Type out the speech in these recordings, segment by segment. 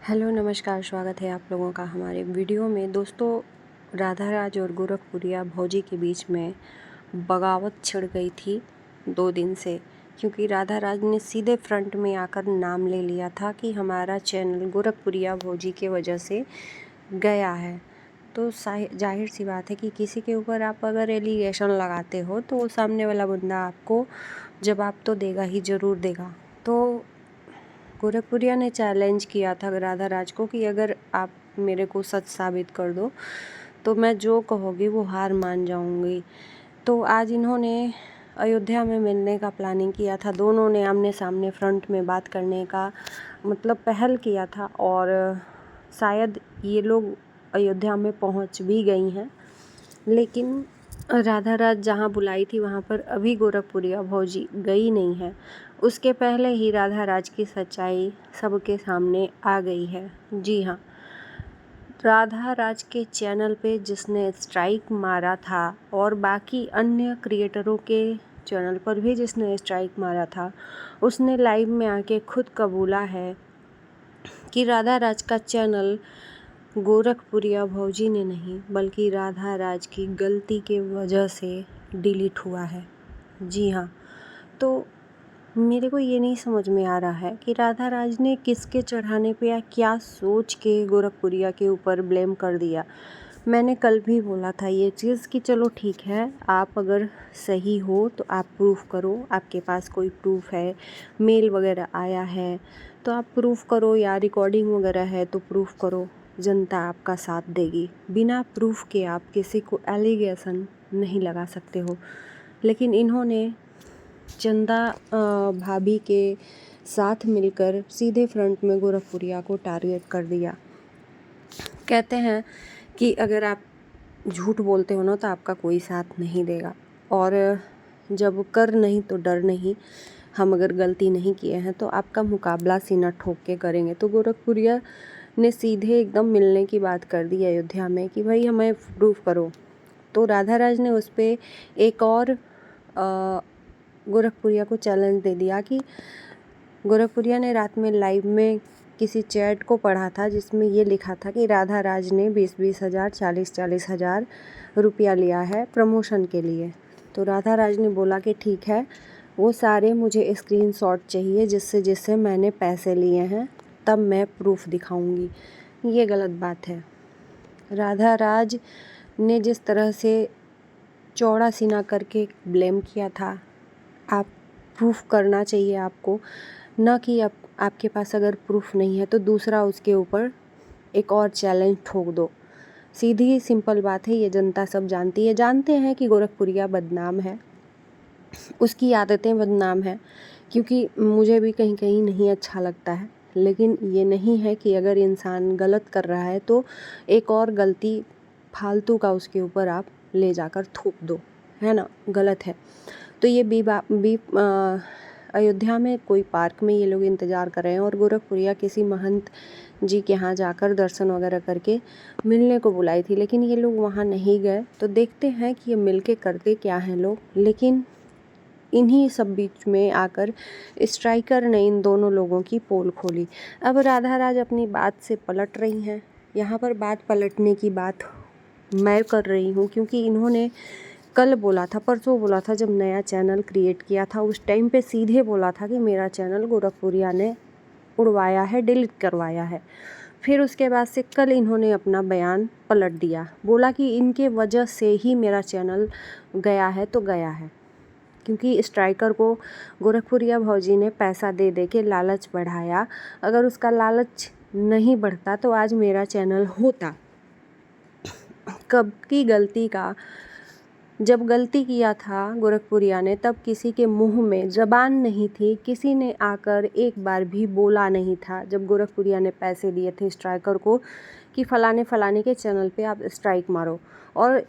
Hello नमस्कार, स्वागत है आप लोगों का हमारे वीडियो में। दोस्तों, राधा राज और गोरखपुरिया भौजी के बीच में बगावत छिड़ गई थी 2 दिन से, क्योंकि राधा राज ने सीधे फ्रंट में आकर नाम ले लिया था कि हमारा चैनल गोरखपुरिया भौजी के वजह से गया है। तो जाहिर सी बात है कि किसी के ऊपर आप अगर एलिगेशन लगाते हो तो वो सामने वाला बंदा आपको जवाब तो देगा ही, ज़रूर देगा। तो गोरखपुरिया ने चैलेंज किया था राधा राज को कि अगर आप मेरे को सच साबित कर दो तो मैं जो कहोगी वो हार मान जाऊंगी। तो आज इन्होंने अयोध्या में मिलने का प्लानिंग किया था। दोनों ने आमने सामने फ्रंट में बात करने का पहल किया था और शायद ये लोग अयोध्या में पहुंच भी गई हैं, लेकिन राधा राज जहाँ बुलाई थी वहाँ पर अभी गोरखपुरिया भौजी गई नहीं है। उसके पहले ही राधा राज की सच्चाई सबके सामने आ गई है। जी हाँ, राधा राज के चैनल पे जिसने स्ट्राइक मारा था और बाकी अन्य क्रिएटरों के चैनल पर भी जिसने स्ट्राइक मारा था, उसने लाइव में आके खुद कबूला है कि राधा राज का चैनल गोरखपुरिया भौजी ने नहीं बल्कि राधा राज की गलती के वजह से डिलीट हुआ है। जी हाँ, तो मेरे को ये नहीं समझ में आ रहा है कि राधा राज ने किसके चढ़ाने पे या क्या सोच के गोरखपुरिया के ऊपर ब्लेम कर दिया। मैंने कल भी बोला था ये चीज़ कि चलो ठीक है, आप अगर सही हो तो आप प्रूफ करो, आपके पास कोई प्रूफ है, मेल वगैरह आया है तो आप प्रूफ करो, या रिकॉर्डिंग वगैरह है तो प्रूफ करो, जनता आपका साथ देगी। बिना प्रूफ के आप किसी को एलिगेशन नहीं लगा सकते हो। लेकिन इन्होंने चंदा भाभी के साथ मिलकर सीधे फ्रंट में गोरखपुरिया को टारगेट कर दिया। कहते हैं कि अगर आप झूठ बोलते हो ना तो आपका कोई साथ नहीं देगा, और जब कर नहीं तो डर नहीं, हम अगर गलती नहीं किए हैं तो आपका मुकाबला सीना ठोक के करेंगे। तो गोरखपुरिया ने सीधे एकदम मिलने की बात कर दी अयोध्या में कि भाई हमें प्रूफ करो। तो राधा राज ने उस पर एक और गोरखपुरिया को चैलेंज दे दिया कि गोरखपुरिया ने रात में लाइव में किसी चैट को पढ़ा था जिसमें ये लिखा था कि राधा राज ने 20-20 हज़ार 40-40 हज़ार रुपया लिया है प्रमोशन के लिए। तो राधा राज ने बोला कि ठीक है, वो सारे मुझे स्क्रीनशॉट चाहिए जिससे मैंने पैसे लिए हैं, तब मैं प्रूफ दिखाऊंगी। ये गलत बात है। राधा राज ने जिस तरह से चौड़ा सीना करके ब्लेम किया था, आप प्रूफ करना चाहिए आपको, न कि आपके पास अगर प्रूफ नहीं है तो दूसरा उसके ऊपर एक और चैलेंज ठोक दो। सीधी सिंपल बात है, ये जनता सब जानती है। जानते हैं कि गोरखपुरिया बदनाम है, उसकी आदतें बदनाम है, क्योंकि मुझे भी कहीं कहीं नहीं अच्छा लगता है। लेकिन ये नहीं है कि अगर इंसान गलत कर रहा है तो एक और गलती फालतू का उसके ऊपर आप ले जाकर थोप दो, है ना, गलत है। तो ये अयोध्या में कोई पार्क में ये लोग इंतज़ार कर रहे हैं और गोरखपुरिया किसी महंत जी के यहाँ जाकर दर्शन वगैरह करके मिलने को बुलाई थी, लेकिन ये लोग वहाँ नहीं गए। तो देखते हैं कि ये मिलके करते क्या हैं लोग। लेकिन इन्हीं सब बीच में आकर स्ट्राइकर ने इन दोनों लोगों की पोल खोली। अब राधा राज अपनी बात से पलट रही हैं। यहाँ पर बात पलटने की बात मैं कर रही हूँ, क्योंकि इन्होंने कल बोला था, परसों बोला था, जब नया चैनल क्रिएट किया था उस टाइम पे सीधे बोला था कि मेरा चैनल गोरखपुरिया ने उड़वाया है, डिलीट करवाया है। फिर उसके बाद से कल इन्होंने अपना बयान पलट दिया, बोला कि इनके वजह से ही मेरा चैनल गया है। तो गया है क्योंकि स्ट्राइकर को गोरखपुरिया भौजी ने पैसा दे दे के लालच बढ़ाया। अगर उसका लालच नहीं बढ़ता तो आज मेरा चैनल होता। कब की गलती का, जब गलती किया था गोरखपुरिया ने तब किसी के मुंह में ज़बान नहीं थी, किसी ने आकर एक बार भी बोला नहीं था। जब गोरखपुरिया ने पैसे दिए थे स्ट्राइकर को कि फ़लाने फ़लाने के चैनल पे आप स्ट्राइक मारो, और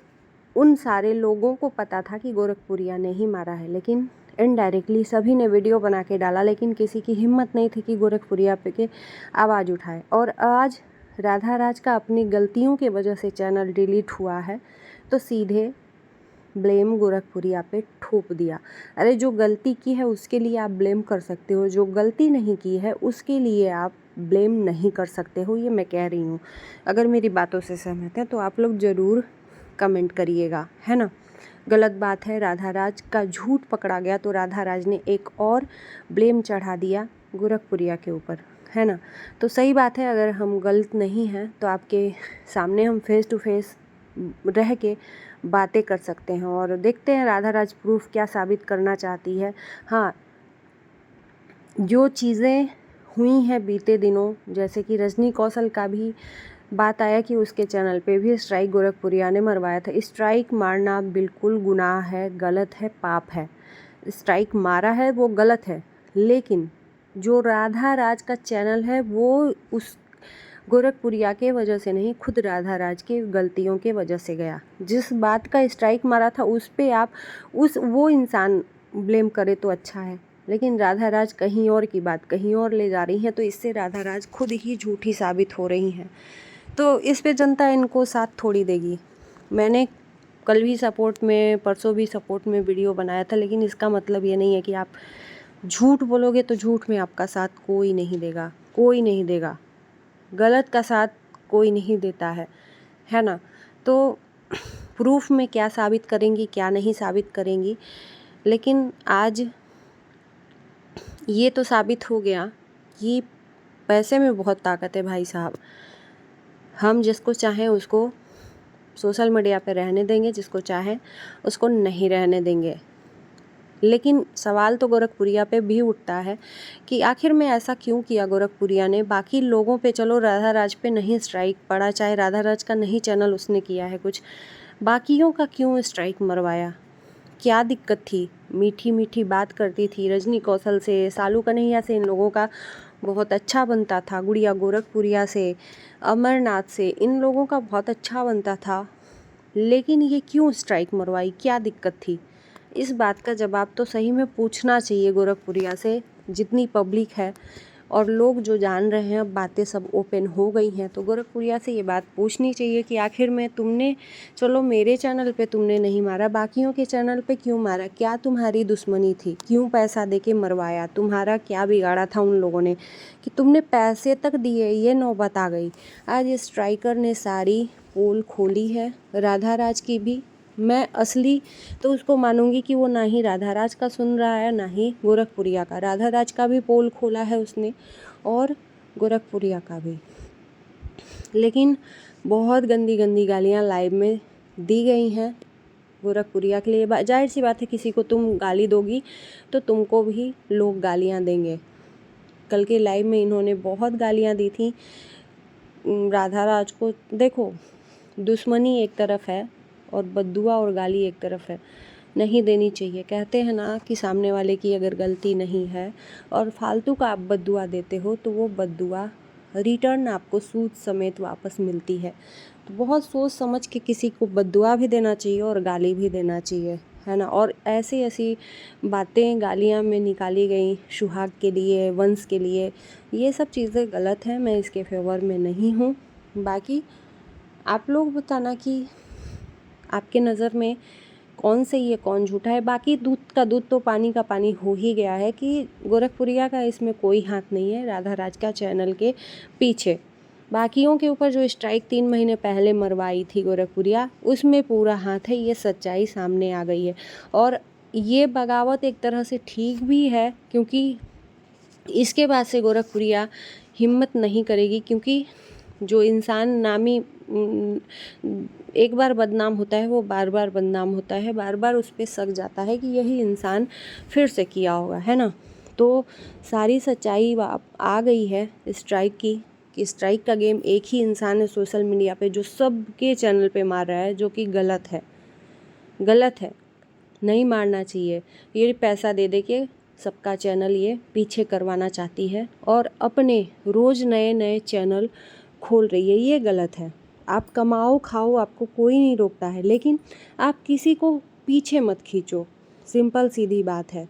उन सारे लोगों को पता था कि गोरखपुरिया ने ही मारा है, लेकिन इनडायरेक्टली सभी ने वीडियो बना के डाला, लेकिन किसी की हिम्मत नहीं थी कि गोरखपुरिया पे के आवाज़ उठाए। और आज राधा राज का अपनी गलतियों की वजह से चैनल डिलीट हुआ है, तो सीधे ब्लेम गोरखपुरिया पे ठोप दिया। अरे जो गलती की है उसके लिए आप ब्लेम कर सकते हो, जो गलती नहीं की है उसके लिए आप ब्लेम नहीं कर सकते हो, ये मैं कह रही हूँ। अगर मेरी बातों से सहमत हैं तो आप लोग ज़रूर कमेंट करिएगा, है ना। गलत बात है, राधा राज का झूठ पकड़ा गया तो राधा राज ने एक और ब्लेम चढ़ा दिया गोरखपुरिया के ऊपर, है ना। तो सही बात है, अगर हम गलत नहीं हैं तो आपके सामने हम फेस टू फेस रह के बातें कर सकते हैं और देखते हैं राधा राज प्रूफ क्या साबित करना चाहती है। हाँ, जो चीज़ें हुई हैं बीते दिनों, जैसे कि रजनी कौशल का भी बात आया कि उसके चैनल पे भी स्ट्राइक गोरखपुरिया ने मरवाया था। स्ट्राइक मारना बिल्कुल गुनाह है, गलत है, पाप है। स्ट्राइक मारा है वो गलत है, लेकिन जो राधा राज का चैनल है वो उस गोरखपुरिया के वजह से नहीं, खुद राधा राज के गलतियों के वजह से गया। जिस बात का स्ट्राइक मारा था उस पे आप वो इंसान ब्लेम करे तो अच्छा है, लेकिन राधा राज कहीं और की बात कहीं और ले जा रही हैं, तो इससे राधा राज खुद ही झूठी साबित हो रही हैं। तो इस पे जनता इनको साथ थोड़ी देगी। मैंने कल भी सपोर्ट में, परसों भी सपोर्ट में वीडियो बनाया था, लेकिन इसका मतलब ये नहीं है कि आप झूठ बोलोगे तो झूठ में आपका साथ कोई नहीं देगा, कोई नहीं देगा। गलत का साथ कोई नहीं देता है ना। तो प्रूफ में क्या साबित करेंगी, क्या नहीं साबित करेंगी, लेकिन आज ये तो साबित हो गया कि पैसे में बहुत ताकत है भाई साहब। हम जिसको चाहें उसको सोशल मीडिया पे रहने देंगे, जिसको चाहें उसको नहीं रहने देंगे। लेकिन सवाल तो गोरखपुरिया पे भी उठता है कि आखिर में ऐसा क्यों किया गोरखपुरिया ने। बाकी लोगों पे चलो राधा राज पे नहीं स्ट्राइक पड़ा, चाहे राधा राज का नहीं चैनल उसने किया है कुछ, बाकियों का क्यों स्ट्राइक मरवाया, क्या दिक्कत थी। मीठी मीठी बात करती थी रजनी कौशल से, सालू कन्हैया से इन लोगों का बहुत अच्छा बनता था, गुड़िया गोरखपुरिया से, अमरनाथ से, इन लोगों का बहुत अच्छा बनता था, लेकिन ये क्यों स्ट्राइक मरवाई, क्या दिक्कत थी। इस बात का जवाब तो सही में पूछना चाहिए गोरखपुरिया से। जितनी पब्लिक है और लोग जो जान रहे हैं, अब बातें सब ओपन हो गई हैं, तो गोरखपुरिया से ये बात पूछनी चाहिए कि आखिर में तुमने, चलो मेरे चैनल पे तुमने नहीं मारा, बाकियों के चैनल पे क्यों मारा, क्या तुम्हारी दुश्मनी थी, क्यों पैसा देके मरवाया, तुम्हारा क्या बिगाड़ा था उन लोगों ने कि तुमने पैसे तक दिए। ये नौबत आ गई। आज स्ट्राइकर ने सारी पोल खोली है, राधा राज की भी। मैं असली तो उसको मानूंगी कि वो ना ही राधा राज का सुन रहा है ना ही गोरखपुरिया का। राधा राज का भी पोल खोला है उसने और गोरखपुरिया का भी, लेकिन बहुत गंदी गंदी गालियाँ लाइव में दी गई हैं गोरखपुरिया के लिए। जाहिर सी बात है, किसी को तुम गाली दोगी तो तुमको भी लोग गालियाँ देंगे। कल के लाइव में इन्होंने बहुत गालियाँ दी थी राधा राज को। देखो, दुश्मनी एक तरफ है और बद्दुआ और गाली एक तरफ है, नहीं देनी चाहिए। कहते हैं ना कि सामने वाले की अगर गलती नहीं है और फालतू का आप बद्दुआ देते हो तो वो बद्दुआ रिटर्न आपको सूद समेत वापस मिलती है। तो बहुत सोच समझ के किसी को बद्दुआ भी देना चाहिए और गाली भी देना चाहिए, है ना। और ऐसी ऐसी बातें गालियाँ में निकाली गई सुहाग के लिए, वंश के लिए, ये सब चीज़ें गलत हैं। मैं इसके फेवर में नहीं हूँ। बाकी आप लोग बताना कि आपके नज़र में कौन सही है कौन झूठा है। बाकी दूध का दूध तो पानी का पानी हो ही गया है कि गोरखपुरिया का इसमें कोई हाथ नहीं है राधा राज का चैनल के पीछे। बाकियों के ऊपर जो स्ट्राइक 3 महीने पहले मरवाई थी गोरखपुरिया, उसमें पूरा हाथ है, ये सच्चाई सामने आ गई है। और ये बगावत एक तरह से ठीक भी है, क्योंकि इसके बाद से गोरखपुरिया हिम्मत नहीं करेगी, क्योंकि जो इंसान नामी एक बार बदनाम होता है वो बार बार बदनाम होता है, बार बार उस पर शक जाता है कि यही इंसान फिर से किया होगा, है ना। तो सारी सच्चाई आ गई है स्ट्राइक की, कि स्ट्राइक का गेम एक ही इंसान है सोशल मीडिया पे जो सबके चैनल पे मार रहा है, जो कि गलत है, गलत है, नहीं मारना चाहिए। ये पैसा दे दे के सबका चैनल ये पीछे करवाना चाहती है और अपने रोज़ नए नए चैनल खोल रही है, ये गलत है। आप कमाओ खाओ, आपको कोई नहीं रोकता है, लेकिन आप किसी को पीछे मत खींचो। सिंपल सीधी बात है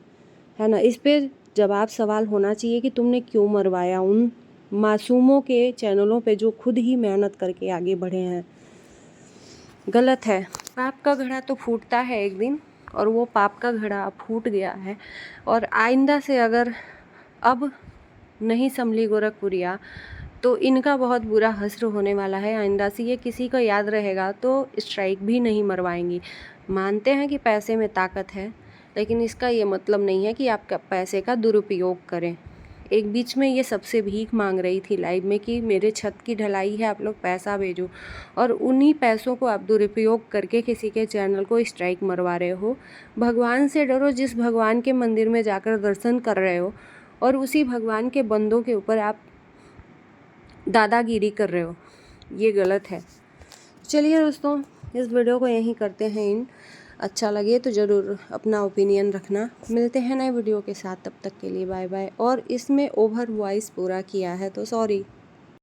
ना। इस पे जवाब सवाल होना चाहिए कि तुमने क्यों मरवाया उन मासूमों के चैनलों पे जो खुद ही मेहनत करके आगे बढ़े हैं। गलत है। पाप का घड़ा तो फूटता है एक दिन, और वो पाप का घड़ा फूट गया है। और आइंदा से अगर अब नहीं संभली गोरखपुरिया तो इनका बहुत बुरा हश्र होने वाला है। आइंदा से ये किसी को याद रहेगा तो स्ट्राइक भी नहीं मरवाएंगी। मानते हैं कि पैसे में ताकत है, लेकिन इसका ये मतलब नहीं है कि आप पैसे का दुरुपयोग करें। एक बीच में ये सबसे भीख मांग रही थी लाइव में कि मेरे छत की ढलाई है, आप लोग पैसा भेजो, और उन्हीं पैसों को आप दुरुपयोग करके किसी के चैनल को स्ट्राइक मरवा रहे हो। भगवान से डरो, जिस भगवान के मंदिर में जाकर दर्शन कर रहे हो, और उसी भगवान के बंदों के ऊपर आप दादागिरी कर रहे हो, ये गलत है। चलिए दोस्तों, इस वीडियो को यहीं करते हैं इन। अच्छा लगे तो ज़रूर अपना ओपिनियन रखना। मिलते हैं नए वीडियो के साथ, तब तक के लिए बाय बाय। और इसमें ओवर वॉइस पूरा किया है तो सॉरी।